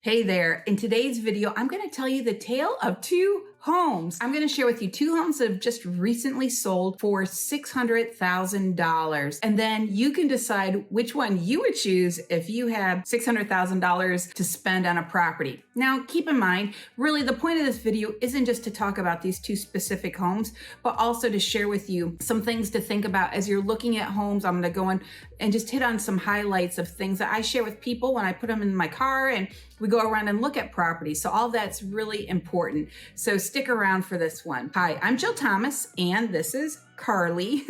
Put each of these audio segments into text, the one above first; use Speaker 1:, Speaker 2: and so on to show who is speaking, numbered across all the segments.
Speaker 1: Hey there, in today's video, I'm going to tell you the tale of two homes. I'm going to share with you two homes that have just recently sold for $600,000. And then you can decide which one you would choose if you had $600,000 to spend on a property. Now, keep in mind, really the point of this video isn't just to talk about these two specific homes, but also to share with you some things to think about as you're looking at homes. I'm going to go in and just hit on some highlights of things that I share with people when I put them in my car and we go around and look at properties. So all that's really important. So stick around for this one. Hi, I'm Jill Thomas and this is Carly.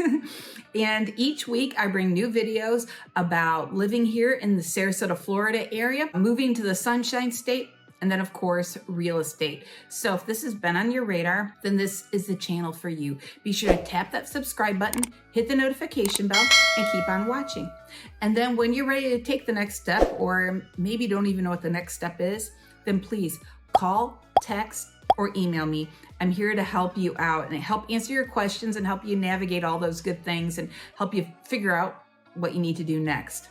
Speaker 1: And each week I bring new videos about living here in the Sarasota, Florida area, moving to the Sunshine State, and then of course, real estate. So if this has been on your radar, then this is the channel for you. Be sure to tap that subscribe button, hit the notification bell, and keep on watching. And then when you're ready to take the next step, or maybe don't even know what the next step is, then please call, text, or email me. I'm here to help you out and help answer your questions and help you navigate all those good things and help you figure out what you need to do next.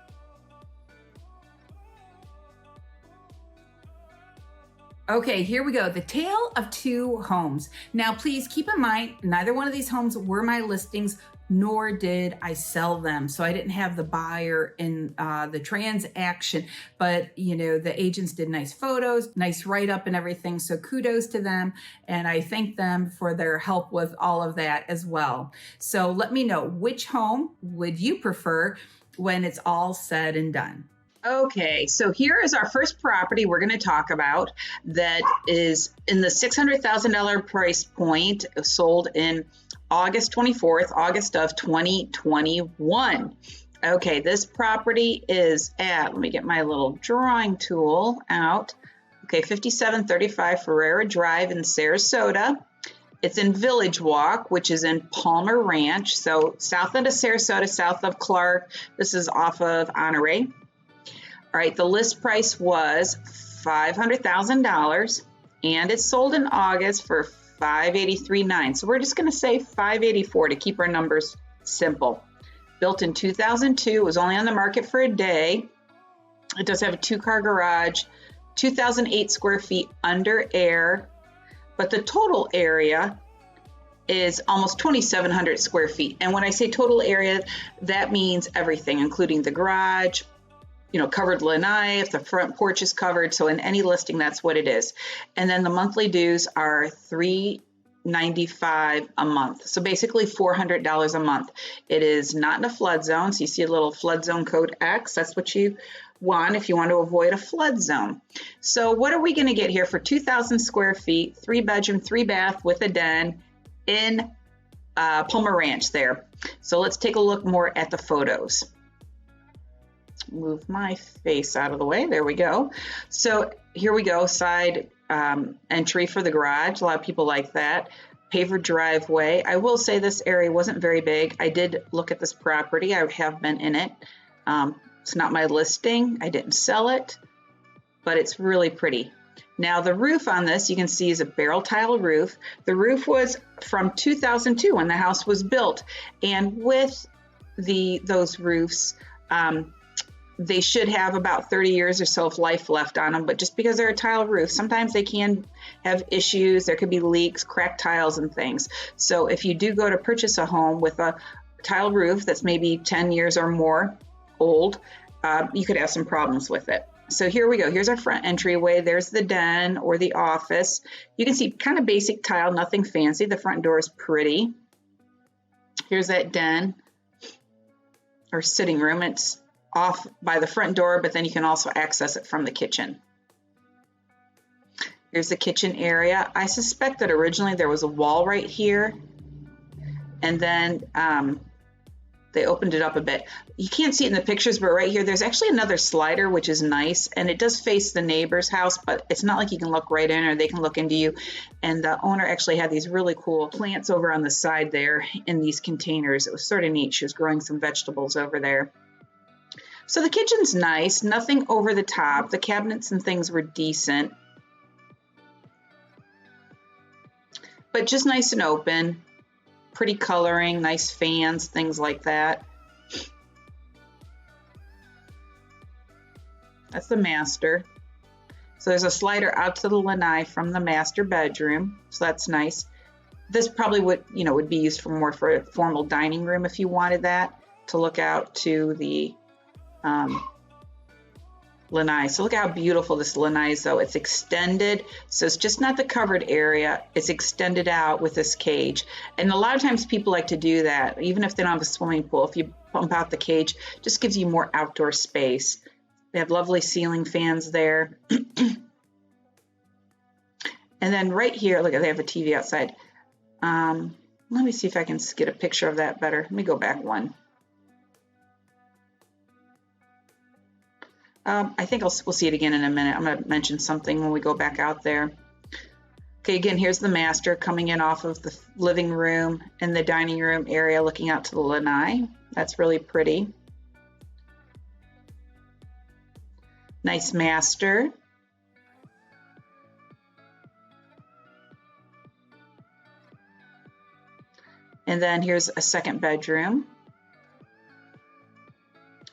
Speaker 1: Okay, here we go. The tale of two homes. Now, please keep in mind, neither one of these homes were my listings, nor did I sell them. So I didn't have the buyer in the transaction, but the agents did nice photos, nice write-up and everything. So kudos to them. And I thank them for their help with all of that as well. So let me know, which home would you prefer when it's all said and done? Okay, so here is our first property we're going to talk about that is in the $600,000 price point, sold in August 24th, August of 2021. Okay, this property is at, let me get my little drawing tool out. Okay, 5735 Ferreira Drive in Sarasota. It's in Village Walk, which is in Palmer Ranch. So south of Sarasota, south of Clark. This is off of Honore. All right, the list price was $500,000 and it sold in August for $583,900. So we're just going to say $584 to keep our numbers simple. Built in 2002, it was only on the market for a day. It does have a 2-car garage, 2,008 square feet under air, but the total area is almost 2,700 square feet. And when I say total area, that means everything, including the garage, covered lanai, if the front porch is covered. So in any listing, that's what it is. And then the monthly dues are $395 a month. So basically $400 a month. It is not in a flood zone. So you see a little flood zone code X. That's what you want if you want to avoid a flood zone. So what are we going to get here for 2,000 square feet, 3-bedroom, 3-bath with a den in Palmer Ranch there. So let's take a look more at the photos. Move my face out of the way. There we go. So here we go. Side entry for the garage. A lot of people like that. Paver driveway. I will say this area wasn't very big. I did look at this property. I have been in it. It's not my listing. I didn't sell it, but it's really pretty. Now the roof on this, you can see, is a barrel tile roof. The roof was from 2002 when the house was built. And with those roofs, they should have about 30 years or so of life left on them, but just because they're a tile roof, sometimes they can have issues. There could be leaks, cracked tiles and things. So if you do go to purchase a home with a tile roof that's maybe 10 years or more old, you could have some problems with it. So here we go. Here's our front entryway. There's the den or the office. You can see kind of basic tile, nothing fancy. The front door is pretty. Here's that den or sitting room. It's off by the front door, but then you can also access it from the kitchen. Here's the kitchen area. I suspect that originally there was a wall right here, and then they opened it up a bit. You can't see it in the pictures, but right here there's actually another slider, which is nice, and it does face the neighbor's house, but it's not like you can look right in or they can look into you. And the owner actually had these really cool plants over on the side there in these containers. It was sort of neat. She was growing some vegetables over there. So the kitchen's nice, nothing over the top. The cabinets and things were decent, but just nice and open. Pretty coloring, nice fans, things like that. That's the master. So there's a slider out to the lanai from the master bedroom, so that's nice. This probably would be used for a formal dining room if you wanted that, to look out to the lanai. So look how beautiful this lanai is, though. It's extended, so it's just not the covered area. It's extended out with this cage. And a lot of times people like to do that, even if they don't have a swimming pool. If you bump out the cage, it just gives you more outdoor space. They have lovely ceiling fans there. And then right here, look, they have a TV outside. Let me see if I can get a picture of that better. Let me go back one. I think we'll see it again in a minute. I'm going to mention something when we go back out there. Okay, again, here's the master coming in off of the living room and the dining room area, looking out to the lanai. That's really pretty. Nice master. And then here's a second bedroom,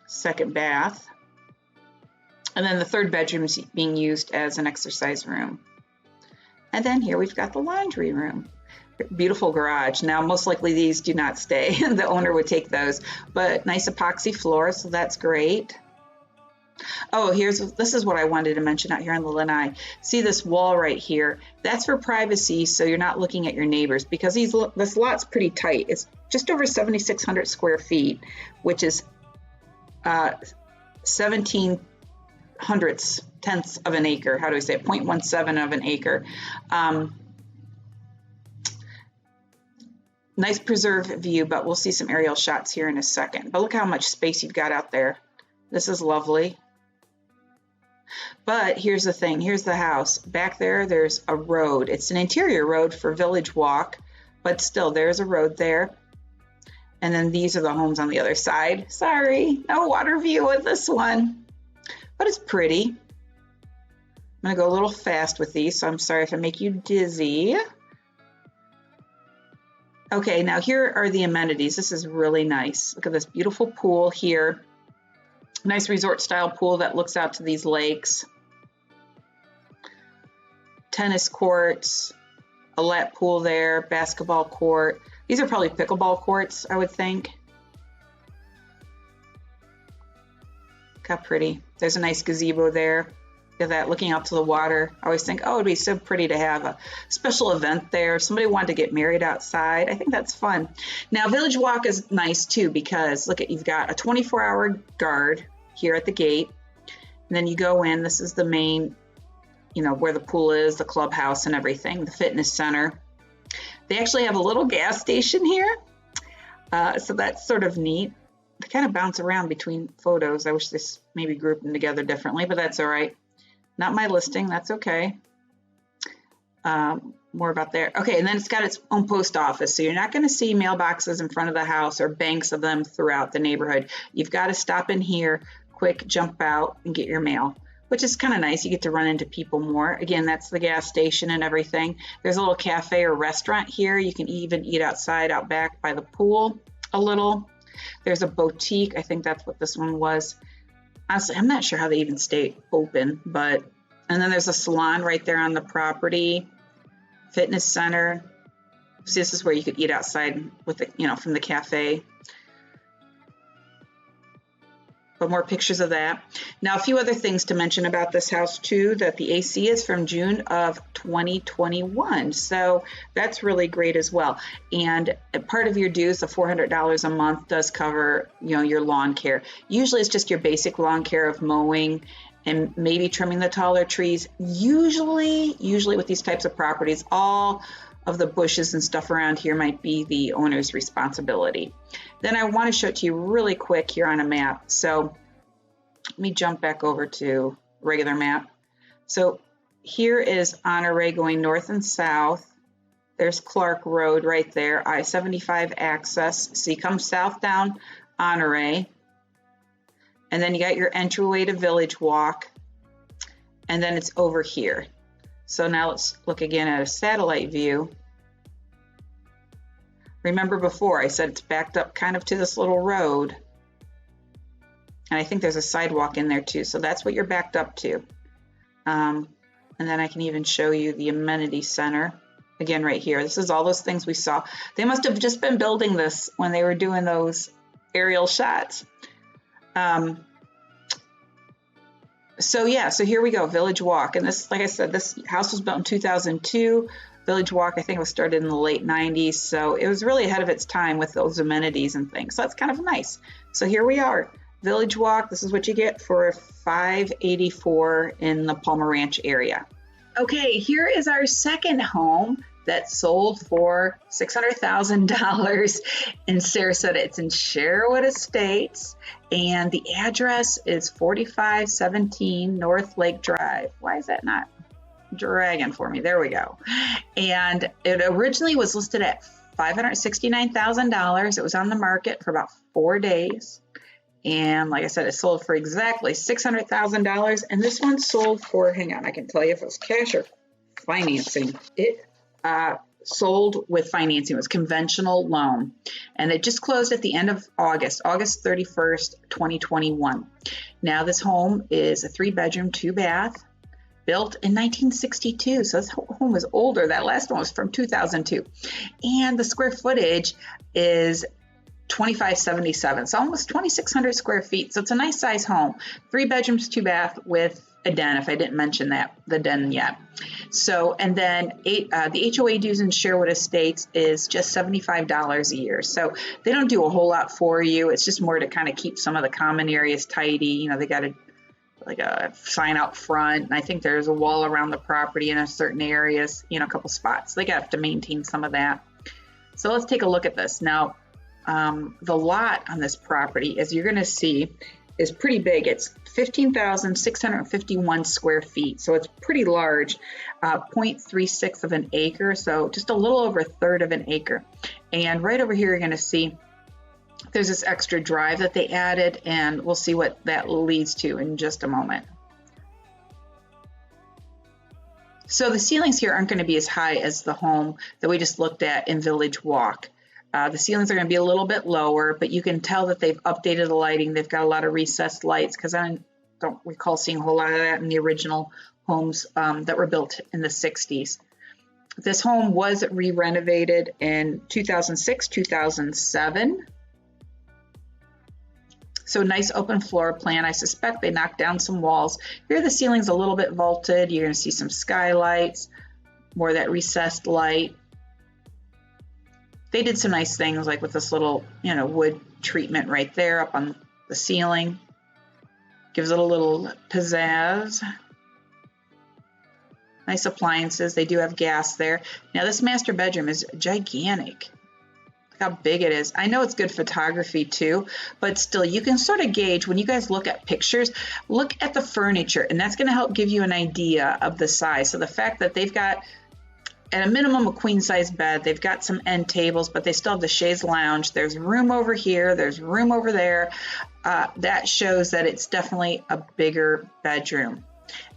Speaker 1: second bath. And then the third bedroom is being used as an exercise room. And then here we've got the laundry room. Beautiful garage. Now, most likely these do not stay. The owner would take those, but nice epoxy floor, so that's great. Oh, this is what I wanted to mention out here on the lanai. See this wall right here? That's for privacy, so you're not looking at your neighbors, because this lot's pretty tight. It's just over 7,600 square feet, which is 17 tenths of an acre. How do I say it? 0.17 of an acre. Nice preserved view, but we'll see some aerial shots here in a second. But look how much space you've got out there. This is lovely. But here's the thing. Here's the house. Back there, there's a road. It's an interior road for Village Walk, but still, there's a road there. And then these are the homes on the other side. Sorry, no water view with this one, but it's pretty. I'm going to go a little fast with these, so I'm sorry if I make you dizzy. Okay, now here are the amenities. This is really nice. Look at this beautiful pool here. Nice resort style pool that looks out to these lakes. Tennis courts, a lap pool there, basketball court. These are probably pickleball courts, I would think. Look how pretty. There's a nice gazebo there. Look at that, looking out to the water. I always think, oh, it'd be so pretty to have a special event there. If somebody wanted to get married outside, I think that's fun. Now, Village Walk is nice too, because look, you've got a 24-hour guard here at the gate. And then you go in, this is the main, where the pool is, the clubhouse and everything, the fitness center. They actually have a little gas station here. So that's sort of neat. They kind of bounce around between photos. I wish this maybe grouped them together differently, but that's all right. Not my listing, that's okay. More about there. Okay, and then it's got its own post office. So you're not going to see mailboxes in front of the house or banks of them throughout the neighborhood. You've got to stop in here, quick, jump out, and get your mail, which is kind of nice. You get to run into people more. Again, that's the gas station and everything. There's a little cafe or restaurant here. You can even eat outside, out back by the pool a little. There's a boutique. I think that's what this one was. Honestly, I'm not sure how they even stay open, and then there's a salon right there on the property, fitness center. So this is where you could eat outside with from the cafe. But more pictures of that. Now, a few other things to mention about this house too, that the AC is from June of 2021. So that's really great as well. And part of your dues, the $400 a month, does cover, your lawn care. Usually it's just your basic lawn care of mowing and maybe trimming the taller trees. Usually with these types of properties, all of the bushes and stuff around here might be the owner's responsibility. Then I want to show it to you really quick here on a map. So let me jump back over to regular map. So here is Honore going north and south. There's Clark Road right there, I-75 access. So you come south down Honore, and then you got your entryway to Village Walk, and then it's over here. So now let's look again at a satellite view. Remember before I said it's backed up kind of to this little road. And I think there's a sidewalk in there too. So that's what you're backed up to. And then I can even show you the amenity center. Again, right here, this is all those things we saw. They must have just been building this when they were doing those aerial shots. So yeah, so here we go, Village Walk. And this, like I said, this house was built in 2002. Village Walk, I think, was started in the late 90s. So it was really ahead of its time with those amenities and things. So that's kind of nice. So here we are, Village Walk. This is what you get for $584 in the Palmer Ranch area. Okay, here is our second home that sold for $600,000 in Sarasota. It's in Sherwood Estates, and the address is 4517 North Lake Drive. Why is that not dragging for me? There we go. And it originally was listed at $569,000. It was on the market for about 4 days. And like I said, it sold for exactly $600,000. And this one sold for, hang on, I can tell you if it was cash or financing. It sold with financing. It was conventional loan. And it just closed at the end of August 31st, 2021. Now this home is a 3-bedroom, 2-bath, built in 1962. So this home is older. That last one was from 2002. And the square footage is 2577, so almost 2,600 square feet. So it's a nice size home, 3 bedrooms, 2-bath with a den, if I didn't mention that, the den yet. So, and then the HOA dues in Sherwood Estates is just $75 a year. So they don't do a whole lot for you. It's just more to kind of keep some of the common areas tidy. You know, they got a sign out front, and I think there's a wall around the property in certain areas, you know, a couple spots. They have to maintain some of that. So let's take a look at this. Now, the lot on this property, as you're going to see, is pretty big. It's 15,651 square feet. So it's pretty large, 0.36 of an acre. So just a little over a third of an acre. And right over here, you're going to see there's this extra drive that they added, and we'll see what that leads to in just a moment. So the ceilings here aren't going to be as high as the home that we just looked at in Village Walk. The ceilings are going to be a little bit lower, but you can tell that they've updated the lighting. They've got a lot of recessed lights, because I don't recall seeing a whole lot of that in the original homes that were built in the 60s. This home was re-renovated in 2006, 2007. So nice open floor plan. I suspect they knocked down some walls. Here the ceiling's a little bit vaulted. You're going to see some skylights, more of that recessed light. They did some nice things, like with this little, you know, wood treatment right there up on the ceiling. Gives it a little pizzazz. Nice appliances. They do have gas there. Now this master bedroom is gigantic. Look how big it is. I know it's good photography too, but still, you can sort of gauge when you guys look at pictures, look at the furniture, and that's going to help give you an idea of the size. So the fact that they've got, at a minimum, a queen size bed, they've got some end tables, but they still have the chaise lounge. There's room over here. There's room over there. That shows that it's definitely a bigger bedroom.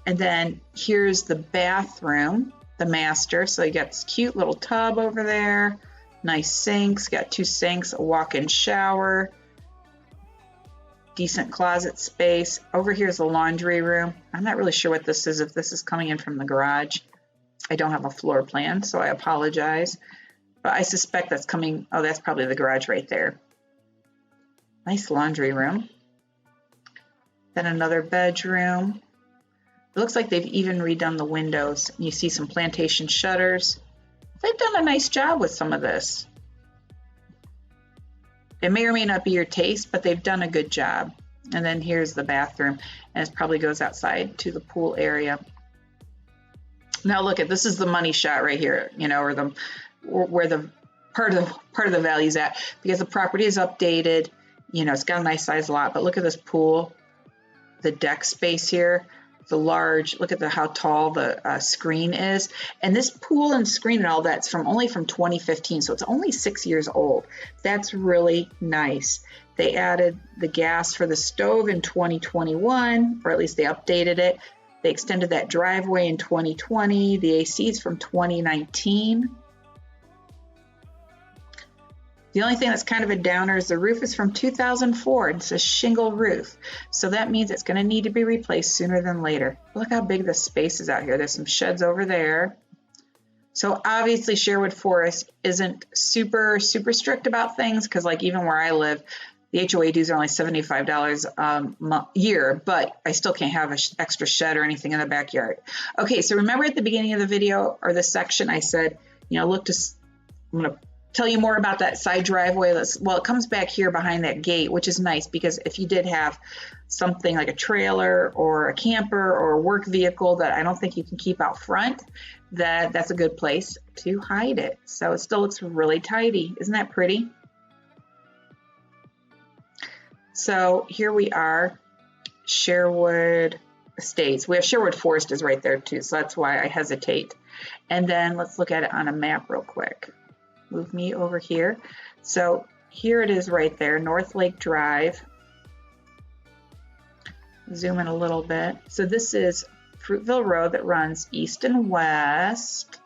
Speaker 1: And then here's the bathroom, the master. So you got this cute little tub over there. Nice sinks, got 2 sinks, a walk-in shower, decent closet space. Over here is the laundry room. I'm not really sure what this is, if this is coming in from the garage. I don't have a floor plan, so I apologize. But I suspect that's coming, oh, that's probably the garage right there. Nice laundry room. Then another bedroom. It looks like they've even redone the windows. You see some plantation shutters. They've done a nice job with some of this. It may or may not be your taste, but they've done a good job. And then here's the bathroom, and it probably goes outside to the pool area. Now look at, this is the money shot right here, you know, or where the part of the value's at, because the property is updated. You know, it's got a nice size lot, but look at this pool, the deck space here. The large, look at how tall the screen is. And this pool and screen and all that's only from 2015, so it's only 6 years old. That's really nice. They added the gas for the stove in 2021, or at least they updated it. They extended that driveway in 2020. The AC's from 2019. The only thing that's kind of a downer is the roof is from 2004. It's a shingle roof. So that means it's going to need to be replaced sooner than later. Look how big the space is out here. There's some sheds over there. So obviously Sherwood Forest isn't super strict about things, because like even where I live, the HOA dues are only $75 a year, but I still can't have an extra shed or anything in the backyard. Okay, so remember at the beginning of the video or this section, I said, I'm going to tell you more about that side driveway. Well, it comes back here behind that gate, which is nice because if you did have something like a trailer or a camper or a work vehicle that I don't think you can keep out front, that's a good place to hide it. So it still looks really tidy. Isn't that pretty? So here we are, Sherwood Estates. We have Sherwood Forest is right there too, so that's why I hesitate. And then let's look at it on a map real quick. Move me over here. So here it is right there, North Lake Drive. Zoom in a little bit. So this is Fruitville Road that runs east and west.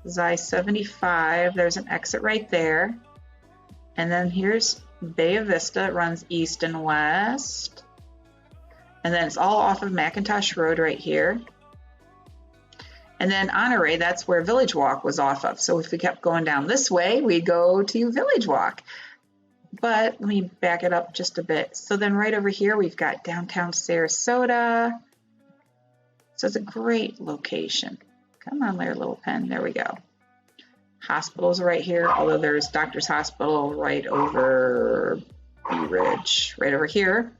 Speaker 1: This is I-75. There's an exit right there. And then here's Bay of Vista. It runs east and west. And then it's all off of McIntosh Road right here. And then Honore, that's where Village Walk was off of. So if we kept going down this way, we'd go to Village Walk. But let me back it up just a bit. So then right over here, we've got downtown Sarasota. So it's a great location. Come on there, little pen. There we go. Hospitals right here, although there's Doctor's Hospital right over Bee Ridge, right over here.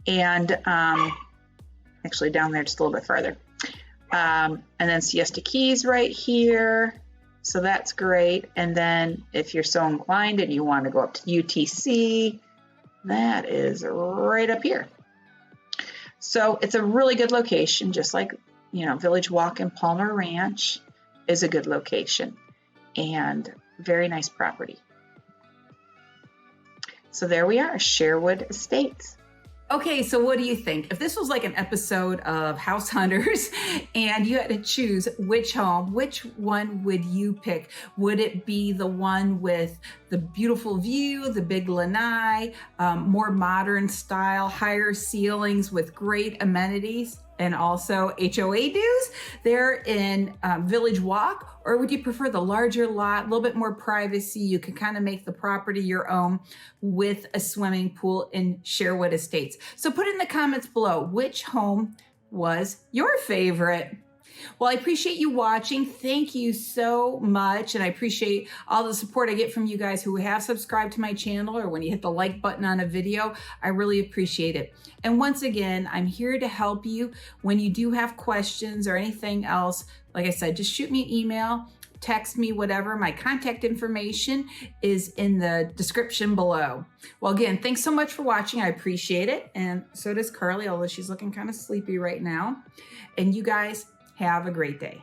Speaker 1: And actually down there just a little bit farther. And then Siesta Keys right here. So that's great. And then if you're so inclined and you want to go up to UTC, that is right up here. So it's a really good location, just like, Village Walk and Palmer Ranch is a good location and very nice property. So there we are, Sherwood Estates.
Speaker 2: Okay, so what do you think? If this was like an episode of House Hunters and you had to choose which home, which one would you pick? Would it be the one with the beautiful view, the big lanai, more modern style, higher ceilings with great amenities, and also HOA dues there in Village Walk? Or would you prefer the larger lot, a little bit more privacy? You can kind of make the property your own with a swimming pool in Sherwood Estates. So put in the comments below, which home was your favorite? Well, I appreciate you watching. Thank you so much. And I appreciate all the support I get from you guys who have subscribed to my channel, or when you hit the like button on a video. I really appreciate it. And once again, I'm here to help you when you do have questions or anything else. Like I said, just shoot me an email, text me, whatever. My contact information is in the description below. Well, again, thanks so much for watching. I appreciate it. And so does Carly, although she's looking kind of sleepy right now. And you guys, have a great day.